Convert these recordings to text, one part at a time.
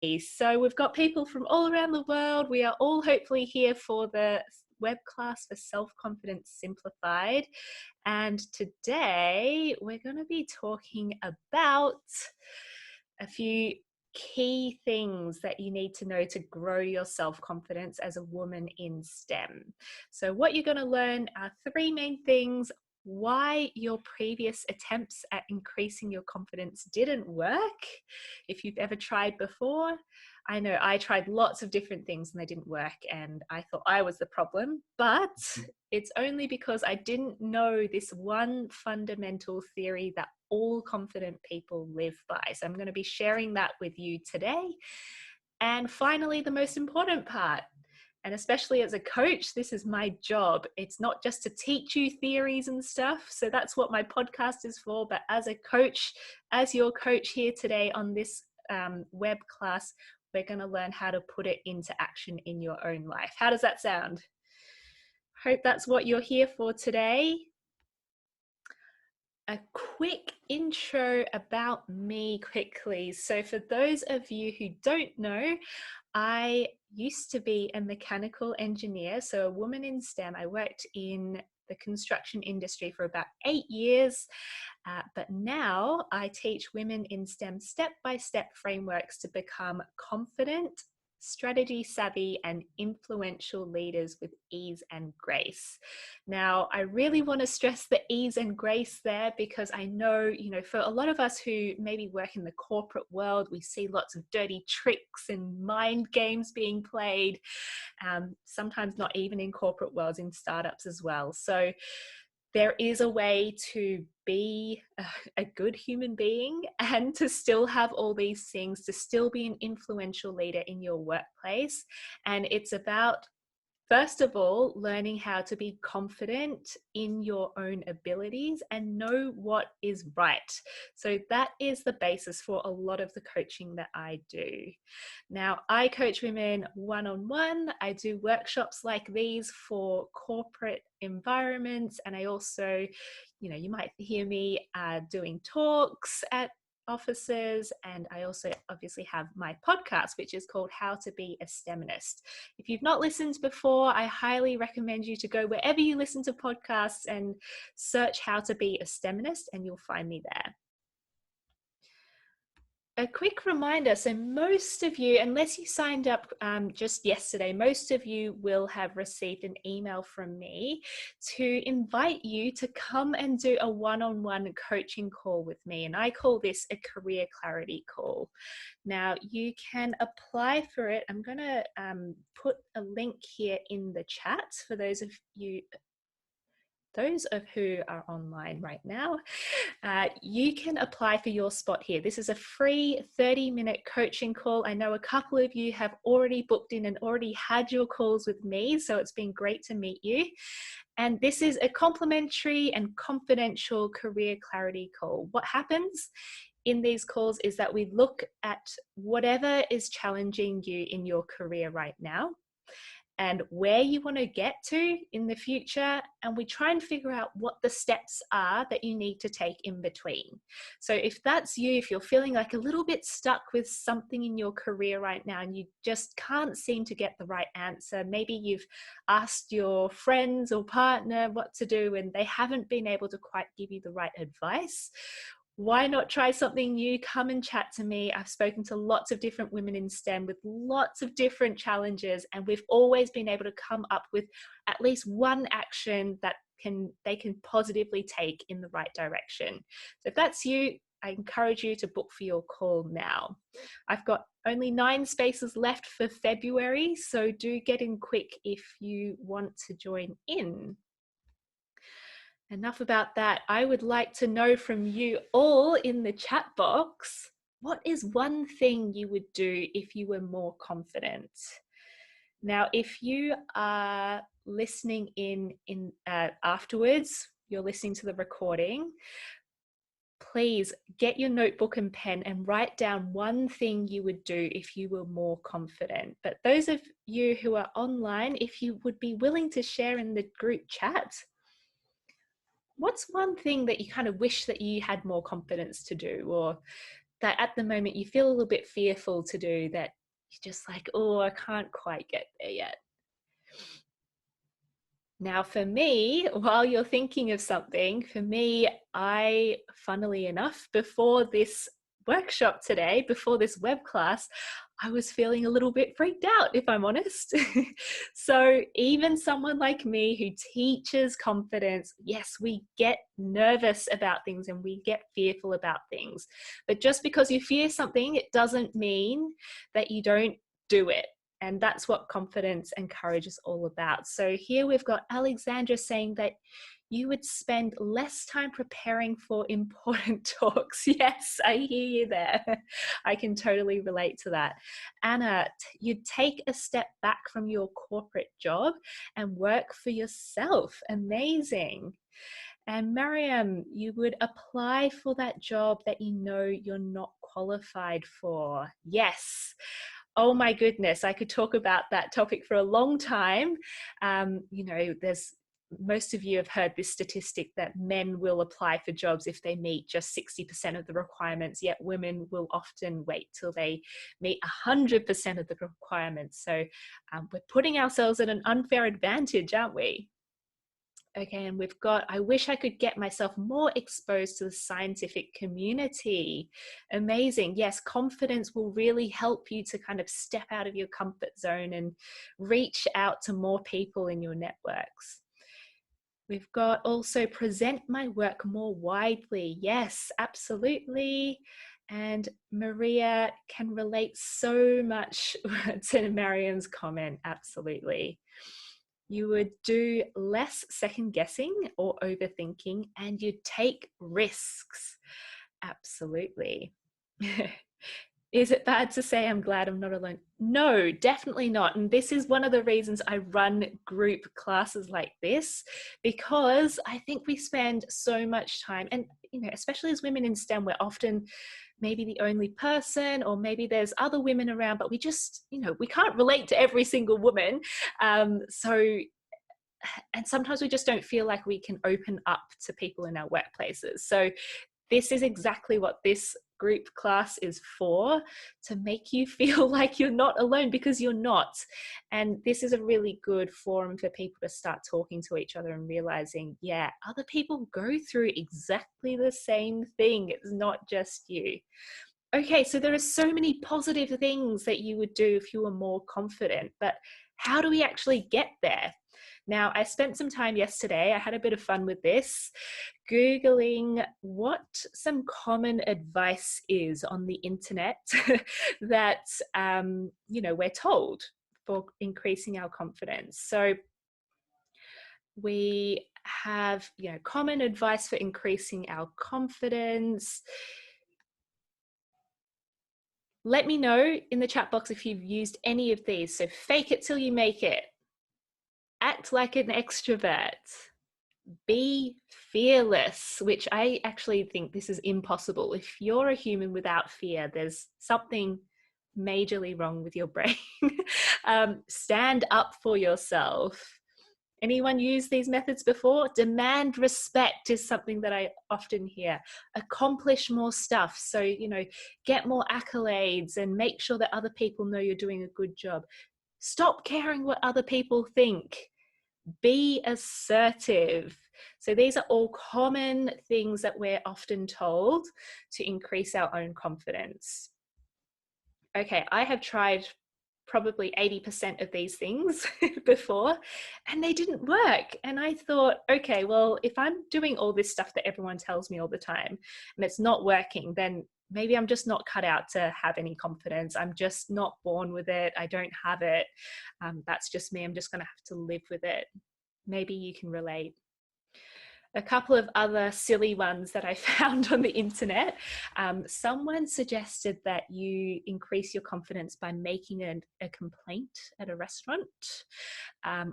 So we've got people from all around the world. We are all hopefully here for the web class for Self-Confidence Simplified. And today we're going to be talking about a few key things that you need to know to grow your self-confidence as a woman in STEM. So what you're going to learn are three main things: why your previous attempts at increasing your confidence didn't work, if you've ever tried before. I know I tried lots of different things and they didn't work, and I thought I was the problem, but it's only because I didn't know this one fundamental theory that all confident people live by. So I'm going to be sharing that with you today. And finally, the most important part, and especially as a coach, this is my job. It's not just to teach you theories and stuff. So that's what my podcast is for. But as a coach, as your coach here today on this web class, we're going to learn how to put it into action in your own life. How does that sound? Hope that's what you're here for today. A quick intro about me quickly. So for those of you who don't know, I used to be a mechanical engineer, so a woman in STEM. I worked in the construction industry for about 8 years, but now I teach women in STEM step-by-step frameworks to become confident, strategy savvy, and influential leaders with ease and grace. Now, I really want to stress the ease and grace there, because I know, for a lot of us who maybe work in the corporate world, we see lots of dirty tricks and mind games being played, sometimes not even in corporate worlds, in startups as well. So there is a way to be a good human being and to still have all these things, to still be an influential leader in your workplace. And it's about, first of all, learning how to be confident in your own abilities and know what is right. So that is the basis for a lot of the coaching that I do. Now, I coach women one-on-one. I do workshops like these for corporate environments. And I also, you might hear me doing talks at offices, and I also obviously have my podcast, which is called How to Be a STEMinist. If you've not listened before, I highly recommend you to go wherever you listen to podcasts and search How to Be a STEMinist, and you'll find me there. A quick reminder, so most of you, unless you signed up just yesterday, most of you will have received an email from me to invite you to come and do a one-on-one coaching call with me. And I call this a career clarity call. Now, you can apply for it. I'm going to put a link here in the chat for those of who are online right now. You can apply for your spot here. This is a free 30-minute coaching call. I know a couple of you have already booked in and already had your calls with me, so it's been great to meet you. And this is a complimentary and confidential career clarity call. What happens in these calls is that we look at whatever is challenging you in your career right now and where you want to get to in the future. And we try and figure out what the steps are that you need to take in between. So if that's you, if you're feeling like a little bit stuck with something in your career right now and you just can't seem to get the right answer, maybe you've asked your friends or partner what to do and they haven't been able to quite give you the right advice, why not try something new? Come and chat to me. I've spoken to lots of different women in STEM with lots of different challenges, and we've always been able to come up with at least one action that they can positively take in the right direction. So if that's you, I encourage you to book for your call now. I've got only 9 spaces left for February, so do get in quick if you want to join in. Enough about that. I would like to know from you all in the chat box, what is one thing you would do if you were more confident? Now, if you are listening in afterwards, you're listening to the recording, please get your notebook and pen and write down one thing you would do if you were more confident. But those of you who are online, if you would be willing to share in the group chat, what's one thing that you kind of wish that you had more confidence to do, or that at the moment you feel a little bit fearful to do, that you're just like, oh, I can't quite get there yet? Now, for me, while you're thinking of something, for me, funnily enough, before this workshop today, before this web class, I was feeling a little bit freaked out, if I'm honest. So even someone like me who teaches confidence, yes, we get nervous about things and we get fearful about things. But just because you fear something, it doesn't mean that you don't do it. And that's what confidence and courage is all about. So here we've got Alexandra saying that you would spend less time preparing for important talks. Yes, I hear you there. I can totally relate to that. Anna, you'd take a step back from your corporate job and work for yourself. Amazing. And Mariam, you would apply for that job that you know you're not qualified for. Yes. Oh my goodness, I could talk about that topic for a long time. There's most of you have heard this statistic that men will apply for jobs if they meet just 60% of the requirements, yet women will often wait till they meet 100% of the requirements. So we're putting ourselves at an unfair advantage, aren't we? Okay, and we've got, I wish I could get myself more exposed to the scientific community. Amazing. Yes, confidence will really help you to kind of step out of your comfort zone and reach out to more people in your networks. We've got also present my work more widely. Yes, absolutely. And Maria can relate so much to Mariam's comment. Absolutely. You would do less second guessing or overthinking, and you'd take risks. Absolutely. Is it bad to say I'm glad I'm not alone? No, definitely not. And this is one of the reasons I run group classes like this, because I think we spend so much time, and especially as women in STEM, we're often maybe the only person, or maybe there's other women around, but we just, we can't relate to every single woman. And sometimes we just don't feel like we can open up to people in our workplaces. So this is exactly what this group class is for, to make you feel like you're not alone, because you're not. And this is a really good forum for people to start talking to each other and realizing, yeah, other people go through exactly the same thing. It's not just you. Okay, so there are so many positive things that you would do if you were more confident, but how do we actually get there? Now, I spent some time yesterday, I had a bit of fun with this, Googling what some common advice is on the internet that, we're told for increasing our confidence. So we have, common advice for increasing our confidence. Let me know in the chat box if you've used any of these. So fake it till you make it. Act like an extrovert. Be fearless, which I actually think this is impossible. If you're a human without fear, there's something majorly wrong with your brain. Stand up for yourself. Anyone use these methods before? Demand respect is something that I often hear. Accomplish more stuff. So, get more accolades and make sure that other people know you're doing a good job. Stop caring what other people think. Be assertive. So these are all common things that we're often told to increase our own confidence. Okay, I have tried probably 80% of these things before, and they didn't work. And I thought, okay, well, if I'm doing all this stuff that everyone tells me all the time and it's not working, then maybe I'm just not cut out to have any confidence. I'm just not born with it. I don't have it. That's just me. I'm just going to have to live with it. Maybe you can relate. A couple of other silly ones that I found on the internet. Someone suggested that you increase your confidence by making a complaint at a restaurant.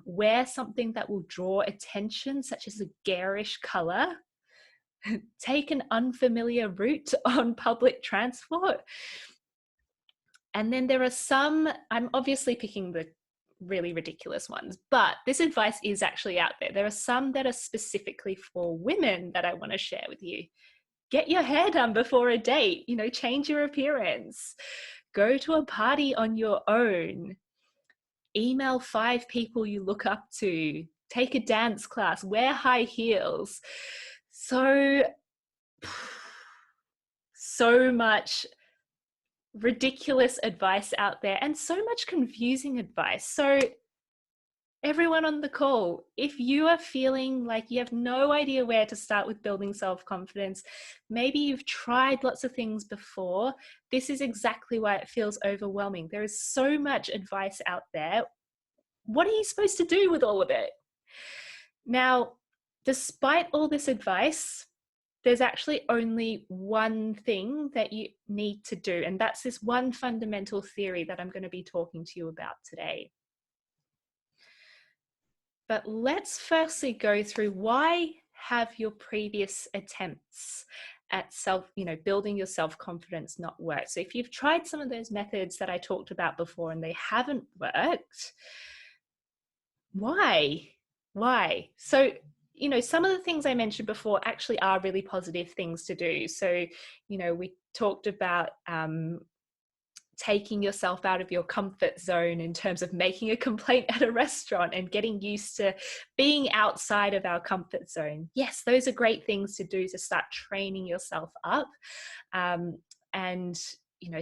Wear something that will draw attention, such as a garish color. Take an unfamiliar route on public transport. And then there are some, I'm obviously picking the really ridiculous ones, but this advice is actually out there. There are some that are specifically for women that I want to share with you. Get your hair done before a date, change your appearance, go to a party on your own, email 5 people you look up to, take a dance class, wear high heels. So much ridiculous advice out there, and so much confusing advice. So everyone on the call, if you are feeling like you have no idea where to start with building self-confidence, maybe you've tried lots of things before, this is exactly why it feels overwhelming. There is so much advice out there. What are you supposed to do with all of it? Now, despite all this advice, there's actually only one thing that you need to do, and that's this one fundamental theory that I'm going to be talking to you about today. But let's firstly go through why have your previous attempts at building your self-confidence not worked. So if you've tried some of those methods that I talked about before and they haven't worked, why? So, some of the things I mentioned before actually are really positive things to do. So, we talked about taking yourself out of your comfort zone in terms of making a complaint at a restaurant and getting used to being outside of our comfort zone. Yes, those are great things to do to start training yourself up. And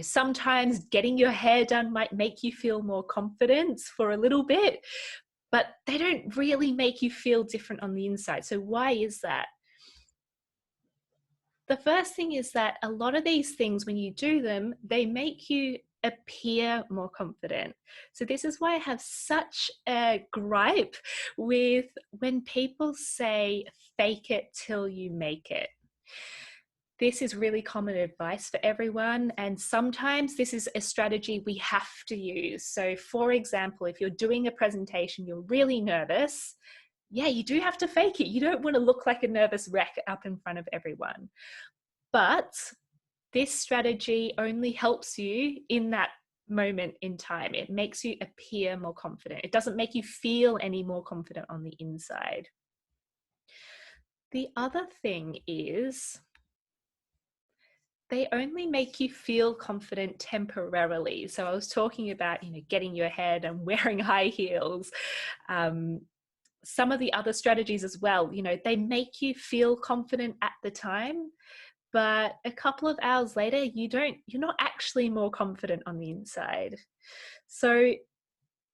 sometimes getting your hair done might make you feel more confident for a little bit, but they don't really make you feel different on the inside. So why is that? The first thing is that a lot of these things, when you do them, they make you appear more confident. So this is why I have such a gripe with when people say, fake it till you make it. This is really common advice for everyone, and sometimes this is a strategy we have to use. So for example, if you're doing a presentation, you're really nervous, yeah, you do have to fake it. You don't want to look like a nervous wreck up in front of everyone. But this strategy only helps you in that moment in time. It makes you appear more confident. It doesn't make you feel any more confident on the inside. The other thing is they only make you feel confident temporarily. So I was talking about, getting your hair and wearing high heels. Some of the other strategies as well, they make you feel confident at the time, but a couple of hours later, you're not actually more confident on the inside. So,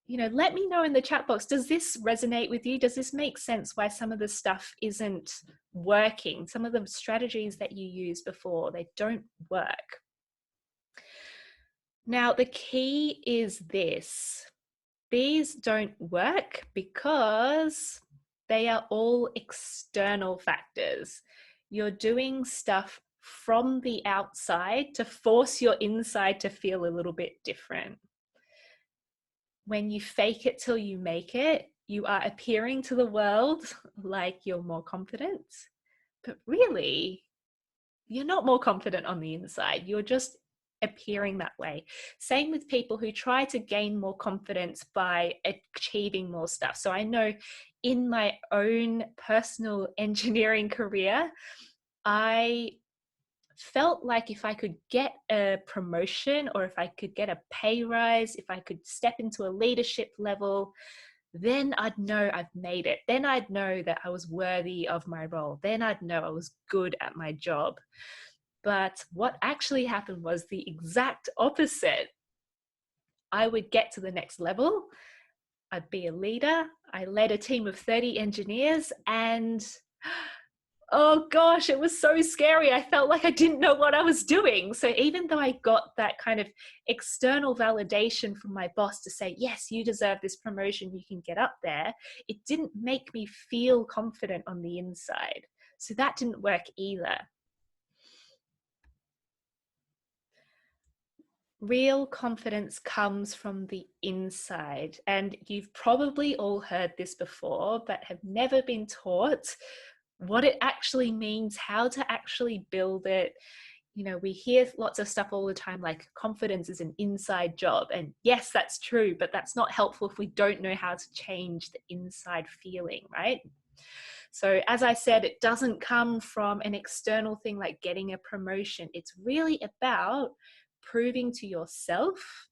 let me know in the chat box, does this resonate with you? Does this make sense why some of the stuff isn't working? Some of the strategies that you used before, they don't work. Now, the key is this. These don't work because they are all external factors. You're doing stuff from the outside to force your inside to feel a little bit different. When you fake it till you make it, you are appearing to the world like you're more confident, but really, you're not more confident on the inside. You're just appearing that way. Same with people who try to gain more confidence by achieving more stuff. So I know in my own personal engineering career, I felt like if I could get a promotion or if I could get a pay rise, if I could step into a leadership level, then I'd know I've made it. Then I'd know that I was worthy of my role. Then I'd know I was good at my job. But what actually happened was the exact opposite. I would get to the next level. I'd be a leader. I led a team of 30 engineers and oh gosh, it was so scary. I felt like I didn't know what I was doing. So even though I got that kind of external validation from my boss to say, yes, you deserve this promotion, you can get up there, it didn't make me feel confident on the inside. So that didn't work either. Real confidence comes from the inside, and you've probably all heard this before, but have never been taught what it actually means, how to actually build it. We hear lots of stuff all the time, like confidence is an inside job. And yes, that's true, but that's not helpful if we don't know how to change the inside feeling, right? So as I said, it doesn't come from an external thing like getting a promotion. It's really about proving to yourself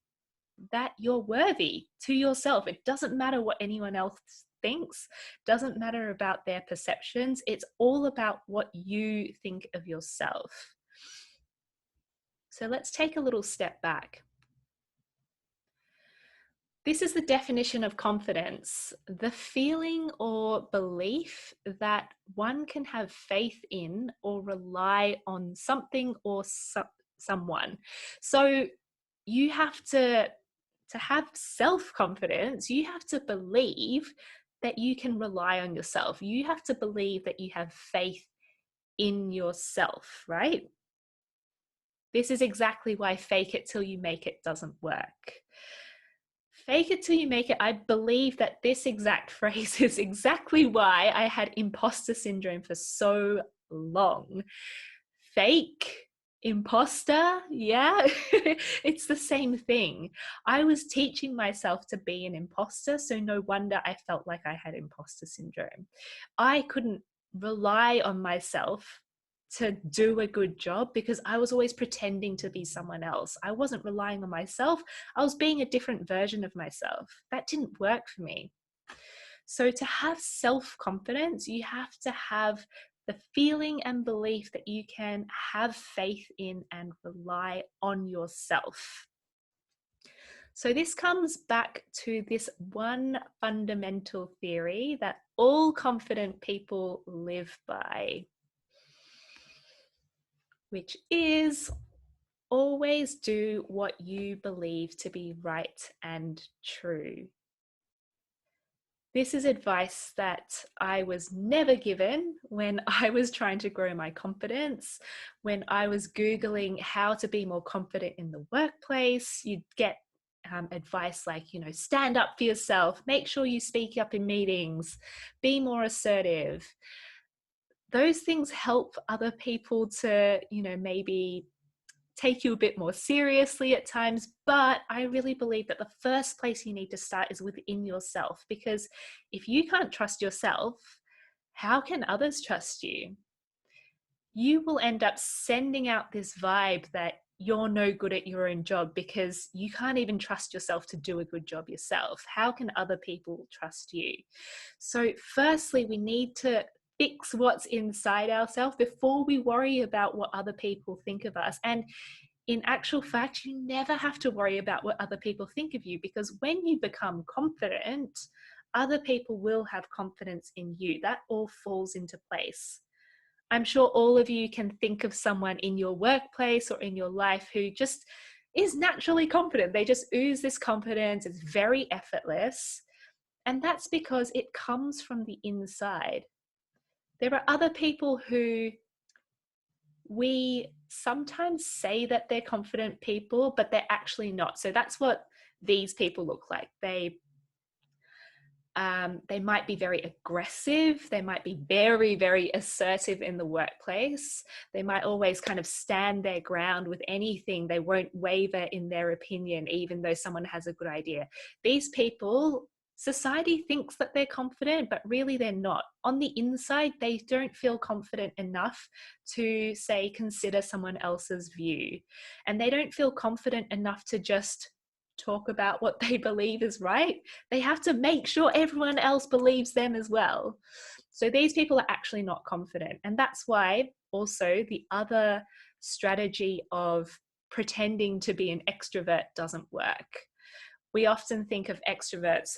that you're worthy to yourself. It doesn't matter what anyone else thinks, doesn't matter about their perceptions. It's all about what you think of yourself. So let's take a little step back. This is the definition of confidence: the feeling or belief that one can have faith in or rely on something or someone. So you have to have self-confidence, you have to believe that you can rely on yourself. You have to believe that you have faith in yourself, right? This is exactly why fake it till you make it doesn't work. Fake it till you make it. I believe that this exact phrase is exactly why I had imposter syndrome for so long. Fake, imposter, yeah, it's the same thing. I was teaching myself to be an imposter, so no wonder I felt like I had imposter syndrome. I couldn't rely on myself to do a good job because I was always pretending to be someone else. I wasn't relying on myself. I was being a different version of myself. That didn't work for me. So to have self-confidence, you have to have the feeling and belief that you can have faith in and rely on yourself. So this comes back to this one fundamental theory that all confident people live by, which is always do what you believe to be right and true. This is advice that I was never given when I was trying to grow my confidence. When I was Googling how to be more confident in the workplace, you'd get advice like, stand up for yourself, make sure you speak up in meetings, be more assertive. Those things help other people to, maybe take you a bit more seriously at times, but I really believe that the first place you need to start is within yourself, because if you can't trust yourself, how can others trust you? You will end up sending out this vibe that you're no good at your own job because you can't even trust yourself to do a good job yourself. How can other people trust you? So firstly, we need to fix what's inside ourselves before we worry about what other people think of us. And in actual fact, you never have to worry about what other people think of you, because when you become confident, other people will have confidence in you. That all falls into place. I'm sure all of you can think of someone in your workplace or in your life who just is naturally confident. They just ooze this confidence. It's very effortless. And that's because it comes from the inside. There are other people who we sometimes say that they're confident people, but they're actually not. So that's what these people look like. They might be very aggressive. They might be very, very assertive in the workplace. They might always kind of stand their ground with anything. They won't waver in their opinion, even though someone has a good idea. These people, society thinks that they're confident, but really they're not. On the inside, they don't feel confident enough to, say, consider someone else's view. And they don't feel confident enough to just talk about what they believe is right. They have to make sure everyone else believes them as well. So these people are actually not confident. And that's why also the other strategy of pretending to be an extrovert doesn't work. We often think of extroverts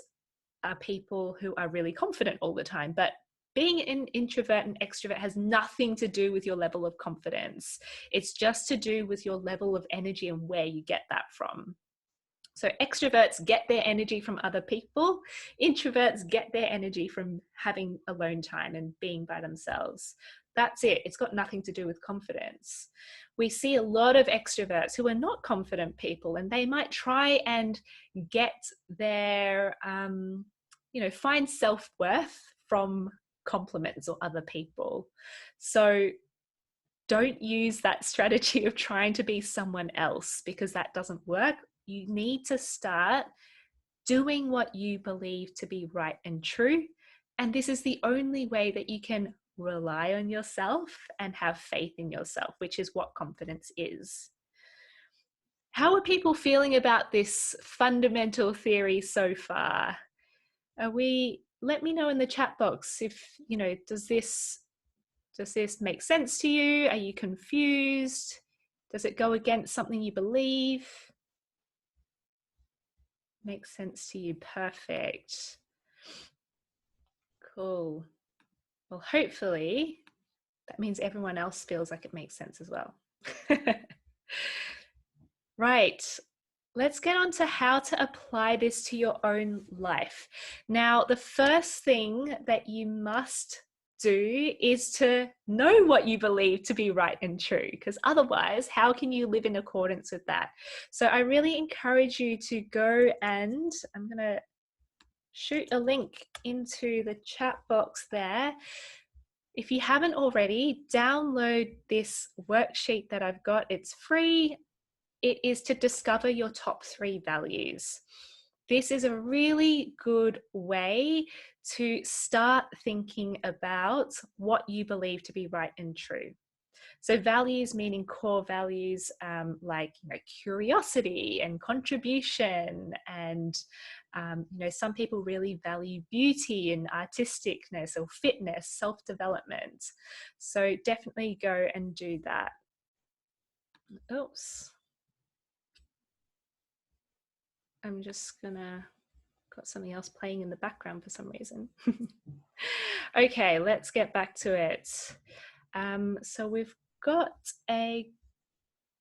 are people who are really confident all the time, but being an introvert and extrovert has nothing to do with your level of confidence. It's just to do with your level of energy and where you get that from. So extroverts get their energy from other people. Introverts get their energy from having alone time and being by themselves. That's it. It's got nothing to do with confidence. We see a lot of extroverts who are not confident people, and they might try and get their, find self-worth from compliments or other people. So don't use that strategy of trying to be someone else, because that doesn't work. You need to start doing what you believe to be right and true, And this is the only way that you can rely on yourself and have faith in yourself, which is what confidence is. How are people feeling about this fundamental theory so far? Let me know in the chat box if, does this make sense to you? Are you confused? Does it go against something you believe? Makes sense to you. Perfect. Cool. Well, hopefully that means everyone else feels like it makes sense as well. Right. Let's get on to how to apply this to your own life. Now, the first thing that you must do is to know what you believe to be right and true, because otherwise, how can you live in accordance with that? So I really encourage you to go, and I'm going to shoot a link into the chat box there. If you haven't already, download this worksheet that I've got. It's free. It is to discover your top 3 values. This is a really good way to start thinking about what you believe to be right and true. So values meaning core values, like curiosity and contribution, and some people really value beauty and artisticness or fitness, self-development. So definitely go and do that. Oops. I'm just gonna, got something else playing in the background for some reason. Okay, let's get back to it. So we've got a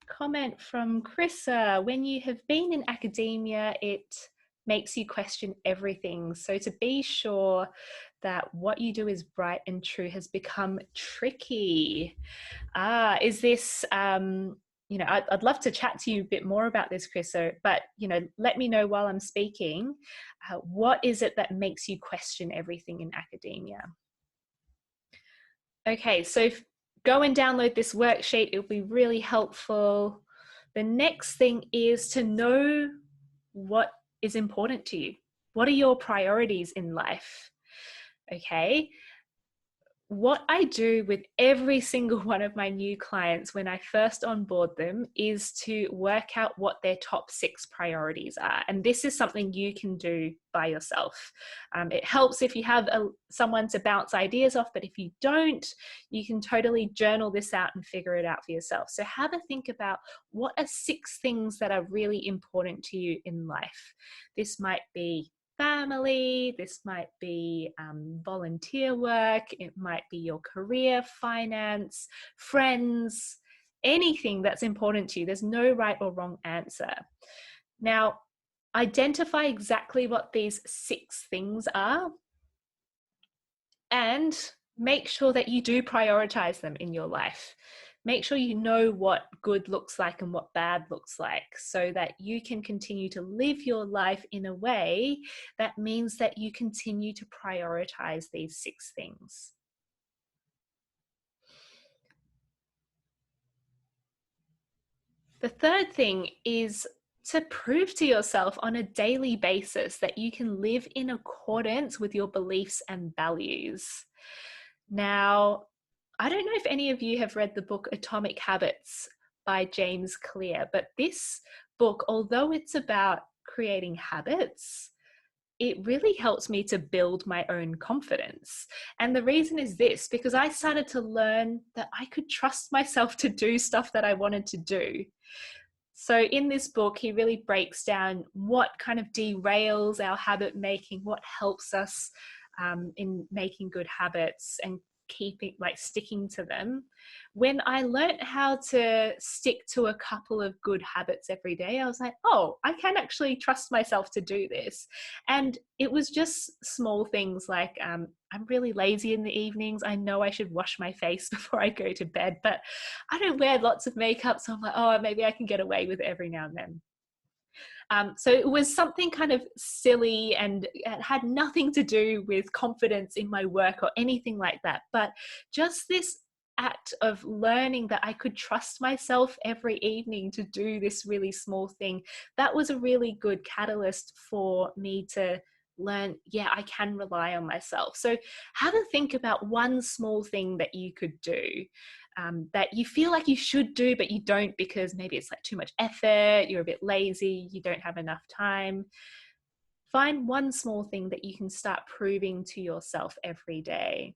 comment from Chrissa. When you have been in academia, it makes you question everything. So to be sure that what you do is right and true has become tricky. Is this, I'd love to chat to you a bit more about this, Chrissa, but, let me know while I'm speaking, what is it that makes you question everything in academia? Okay, so go and download this worksheet. It'll be really helpful. The next thing is to know what is important to you. What are your priorities in life? Okay. What I do with every single one of my new clients when I first onboard them is to work out what their top 6 priorities are. And this is something you can do by yourself. It helps if you have someone to bounce ideas off, but if you don't, you can totally journal this out and figure it out for yourself. So have a think about what are 6 things that are really important to you in life. This might be family, this might be volunteer work, it might be your career, finance, friends, anything that's important to you. There's no right or wrong answer. Now, identify exactly what these 6 things are and make sure that you do prioritize them in your life. Make sure you know what good looks like and what bad looks like so that you can continue to live your life in a way that means that you continue to prioritize these 6 things. The third thing is to prove to yourself on a daily basis that you can live in accordance with your beliefs and values. Now, I don't know if any of you have read the book Atomic Habits by James Clear, but this book, although it's about creating habits, it really helps me to build my own confidence. And the reason is this, because I started to learn that I could trust myself to do stuff that I wanted to do. So in this book, he really breaks down what kind of derails our habit making, what helps us in making good habits and sticking to them. When I learned how to stick to a couple of good habits every day, I was like, oh, I can actually trust myself to do this. And it was just small things like I'm really lazy in the evenings. I know I should wash my face before I go to bed, but I don't wear lots of makeup. So I'm like, oh, maybe I can get away with it every now and then. So it was something kind of silly and it had nothing to do with confidence in my work or anything like that. But just this act of learning that I could trust myself every evening to do this really small thing, that was a really good catalyst for me to learn, yeah, I can rely on myself. So have a think about one small thing that you could do, that you feel like you should do, but you don't because maybe it's like too much effort, you're a bit lazy, you don't have enough time. Find one small thing that you can start proving to yourself every day.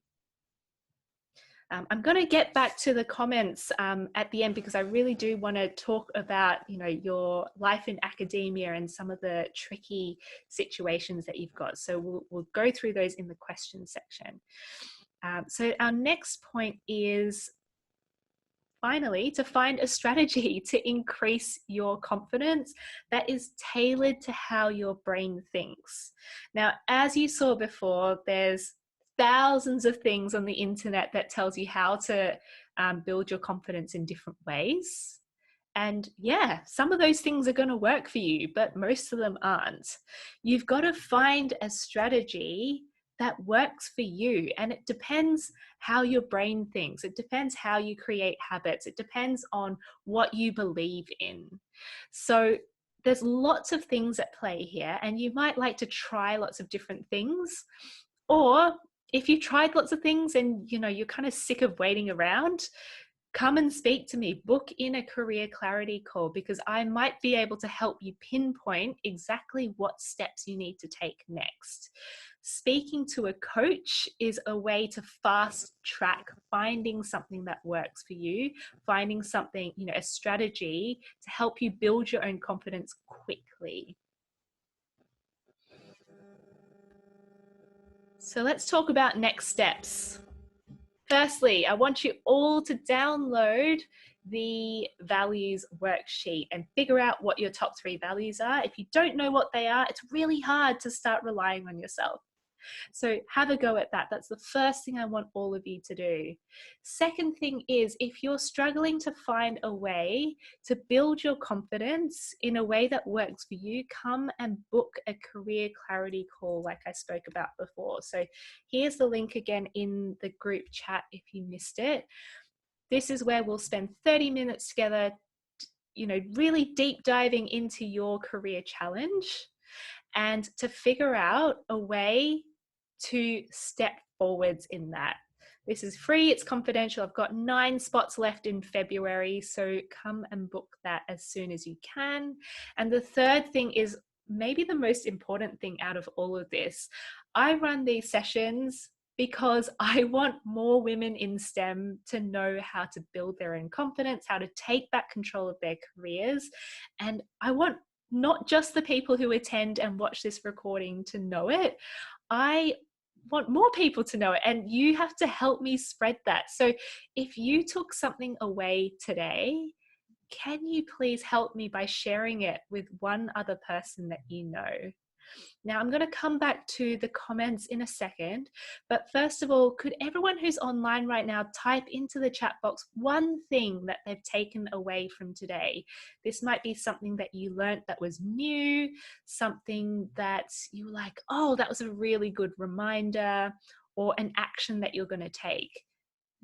I'm going to get back to the comments at the end because I really do want to talk about, your life in academia and some of the tricky situations that you've got. So we'll go through those in the question section. So our next point is finally to find a strategy to increase your confidence that is tailored to how your brain thinks. Now, as you saw before, there's thousands of things on the internet that tells you how to build your confidence in different ways. And yeah, some of those things are going to work for you, but most of them aren't. You've got to find a strategy that works for you. And it depends how your brain thinks. It depends how you create habits. It depends on what you believe in. So there's lots of things at play here, and you might like to try lots of different things. Or if you tried lots of things and you're kind of sick of waiting around, come and speak to me. Book in a career clarity call because I might be able to help you pinpoint exactly what steps you need to take next. Speaking to a coach is a way to fast track finding something that works for you, finding something, a strategy to help you build your own confidence quickly. So let's talk about next steps. Firstly, I want you all to download the values worksheet and figure out what your top 3 values are. If you don't know what they are, it's really hard to start relying on yourself. So have a go at that. That's the first thing I want all of you to do. Second thing is, if you're struggling to find a way to build your confidence in a way that works for you, come and book a career clarity call like I spoke about before. So here's the link again in the group chat if you missed it. This is where we'll spend 30 minutes together, really deep diving into your career challenge and to figure out a way to step forwards in that. This is free, it's confidential. I've got 9 spots left in February, so come and book that as soon as you can. And the third thing is maybe the most important thing out of all of this. I run these sessions because I want more women in STEM to know how to build their own confidence, how to take back control of their careers. And I want not just the people who attend and watch this recording to know it. I want more people to know it, and you have to help me spread that. So if you took something away today, can you please help me by sharing it with one other person that you know? Now, I'm going to come back to the comments in a second, but first of all, could everyone who's online right now type into the chat box one thing that they've taken away from today? This might be something that you learned that was new, something that you were like, oh, that was a really good reminder, or an action that you're going to take.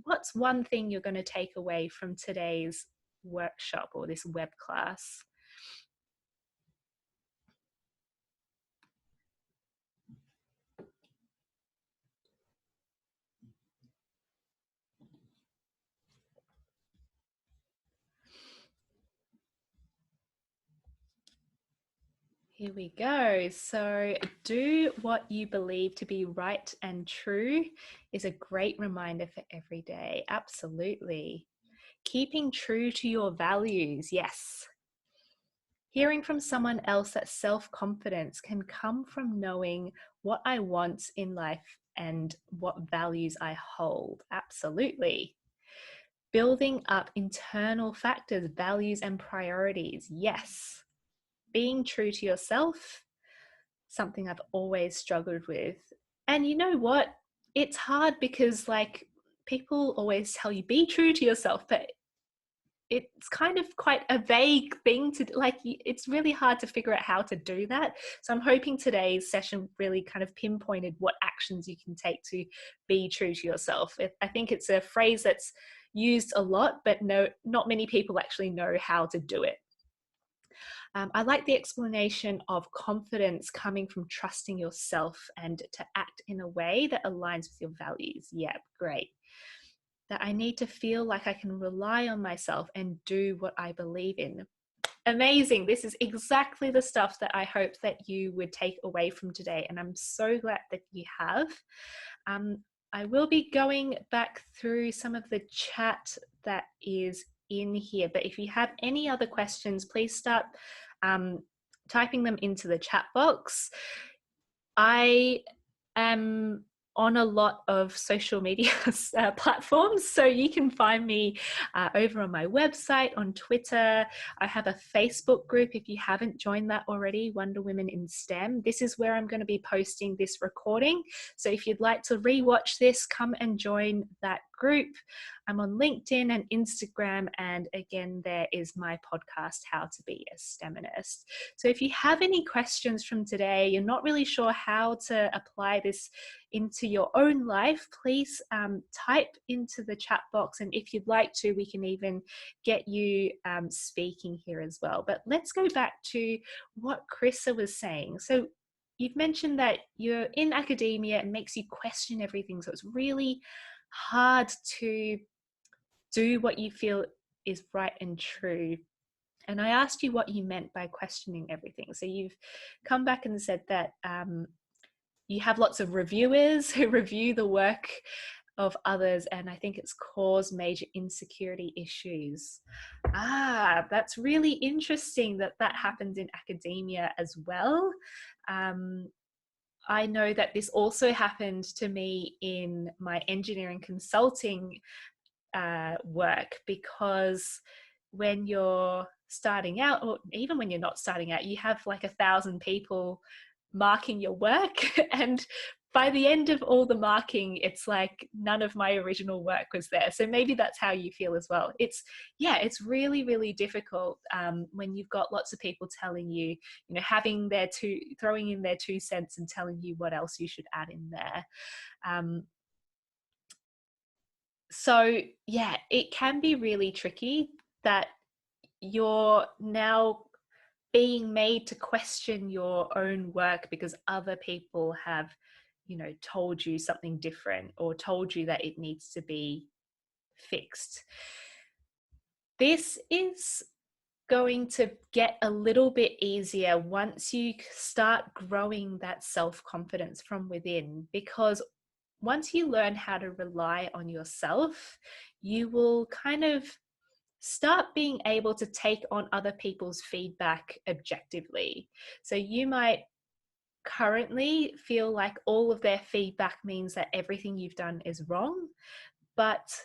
What's one thing you're going to take away from today's workshop or this web class? Here we go. So do what you believe to be right and true is a great reminder for every day. Absolutely. Keeping true to your values. Yes. Hearing from someone else that self-confidence can come from knowing what I want in life and what values I hold. Absolutely. Building up internal factors, values, and priorities. Yes. Being true to yourself, something I've always struggled with. And you know what? It's hard because people always tell you be true to yourself, but it's kind of quite a vague thing to it's really hard to figure out how to do that. So I'm hoping today's session really kind of pinpointed what actions you can take to be true to yourself. I think it's a phrase that's used a lot, but not many people actually know how to do it. I like the explanation of confidence coming from trusting yourself and to act in a way that aligns with your values. Yep, great. That I need to feel like I can rely on myself and do what I believe in. Amazing. This is exactly the stuff that I hope that you would take away from today. And I'm so glad that you have. Um, I will be going back through some of the chat that is in here. But if you have any other questions, please start typing them into the chat box. I am on a lot of social media platforms, so you can find me over on my website, on Twitter. I have a Facebook group if you haven't joined that already, Wonder Women in STEM. This is where I'm going to be posting this recording, so if you'd like to rewatch this, come and join that group. I'm on LinkedIn and Instagram, and again, there is my podcast, How to Be a STEMinist. So if you have any questions from today, you're not really sure how to apply this into your own life, please type into the chat box, and if you'd like to, we can even get you speaking here as well. But let's go back to what Chrissa was saying. So you've mentioned that you're in academia, it makes you question everything, so it's really hard to do what you feel is right and true. And I asked you what you meant by questioning everything. So you've come back and said that you have lots of reviewers who review the work of others, and I think it's caused major insecurity issues. That's really interesting that that happens in academia as well. I know that this also happened to me in my engineering consulting work, because when you're starting out, or even when you're not starting out, you have like 1,000 people marking your work, and by the end of all the marking, it's like none of my original work was there. So maybe that's how you feel as well. It's really, really difficult when you've got lots of people telling you, having throwing in their 2 cents and telling you what else you should add in there. So yeah, it can be really tricky that you're now being made to question your own work because other people have, told you something different or told you that it needs to be fixed. This is going to get a little bit easier once you start growing that self-confidence from within, because once you learn how to rely on yourself, you will kind of start being able to take on other people's feedback objectively. So you might currently feel like all of their feedback means that everything you've done is wrong, but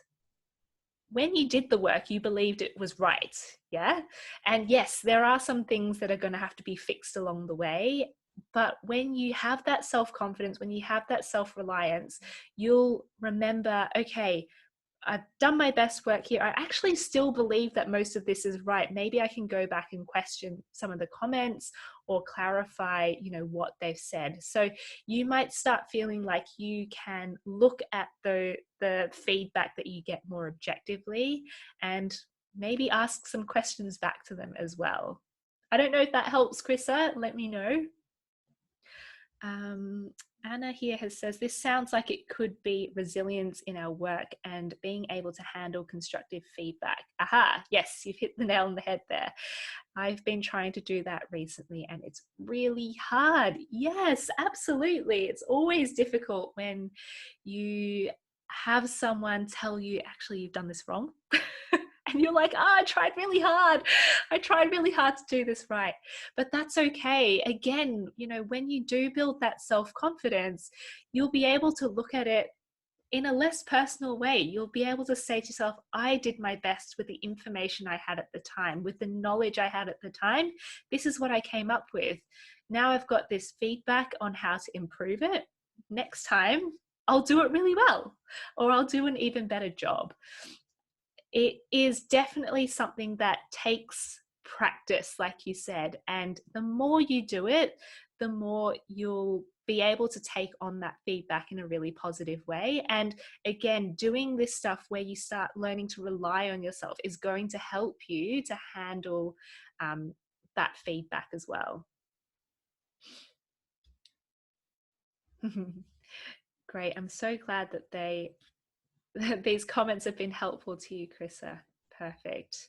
when you did the work, you believed it was right. Yeah. And yes, there are some things that are going to have to be fixed along the way. But when you have that self-confidence, when you have that self-reliance, you'll remember, okay, I've done my best work here. I actually still believe that most of this is right. Maybe I can go back and question some of the comments or clarify, what they've said. So you might start feeling like you can look at the feedback that you get more objectively and maybe ask some questions back to them as well. I don't know if that helps, Chrissa. Let me know. Anna here says, this sounds like it could be resilience in our work and being able to handle constructive feedback. Aha, yes, you've hit the nail on the head there. I've been trying to do that recently and it's really hard. Yes, absolutely. It's always difficult when you have someone tell you, actually, you've done this wrong. And you're like, I tried really hard. I tried really hard to do this right. But that's okay. Again, when you do build that self-confidence, you'll be able to look at it in a less personal way. You'll be able to say to yourself, I did my best with the information I had at the time, with the knowledge I had at the time. This is what I came up with. Now I've got this feedback on how to improve it. Next time, I'll do it really well, or I'll do an even better job. It is definitely something that takes practice, like you said, and the more you do it, the more you'll be able to take on that feedback in a really positive way. And again, doing this stuff where you start learning to rely on yourself is going to help you to handle that feedback as well. Great. I'm so glad that these comments have been helpful to you, Chrissa. Perfect.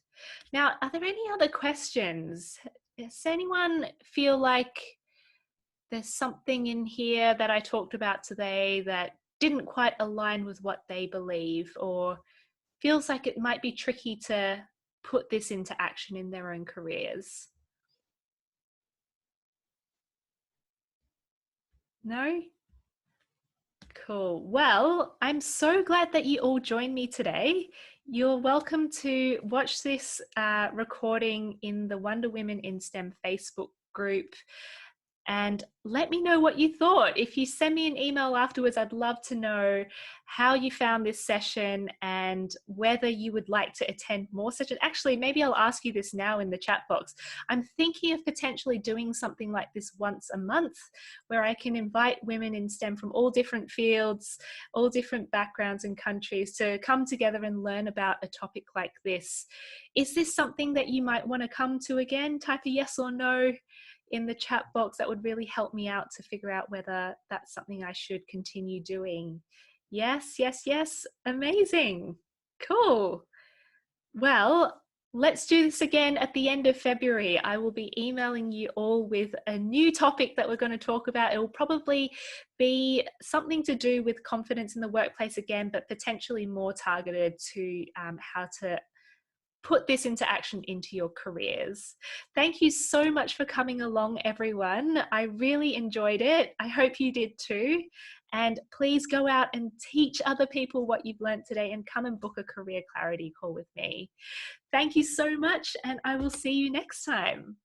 Now, are there any other questions? Does anyone feel like there's something in here that I talked about today that didn't quite align with what they believe, or feels like it might be tricky to put this into action in their own careers? No? Cool. Well, I'm so glad that you all joined me today. You're welcome to watch this recording in the Wonder Women in STEM Facebook group and let me know what you thought. If you send me an email afterwards, I'd love to know how you found this session and whether you would like to attend more sessions. Actually, maybe I'll ask you this now in the chat box. I'm thinking of potentially doing something like this once a month, where I can invite women in STEM from all different fields, all different backgrounds and countries to come together and learn about a topic like this. Is this something that you might want to come to again? Type a yes or no in the chat box. That would really help me out to figure out whether that's something I should continue doing. Yes, yes, yes. Amazing. Cool. Well, let's do this again at the end of February. I will be emailing you all with a new topic that we're going to talk about. It will probably be something to do with confidence in the workplace again, but potentially more targeted to how to put this into action into your careers. Thank you so much for coming along, everyone. I really enjoyed it. I hope you did too. And please go out and teach other people what you've learned today and come and book a career clarity call with me. Thank you so much, and I will see you next time.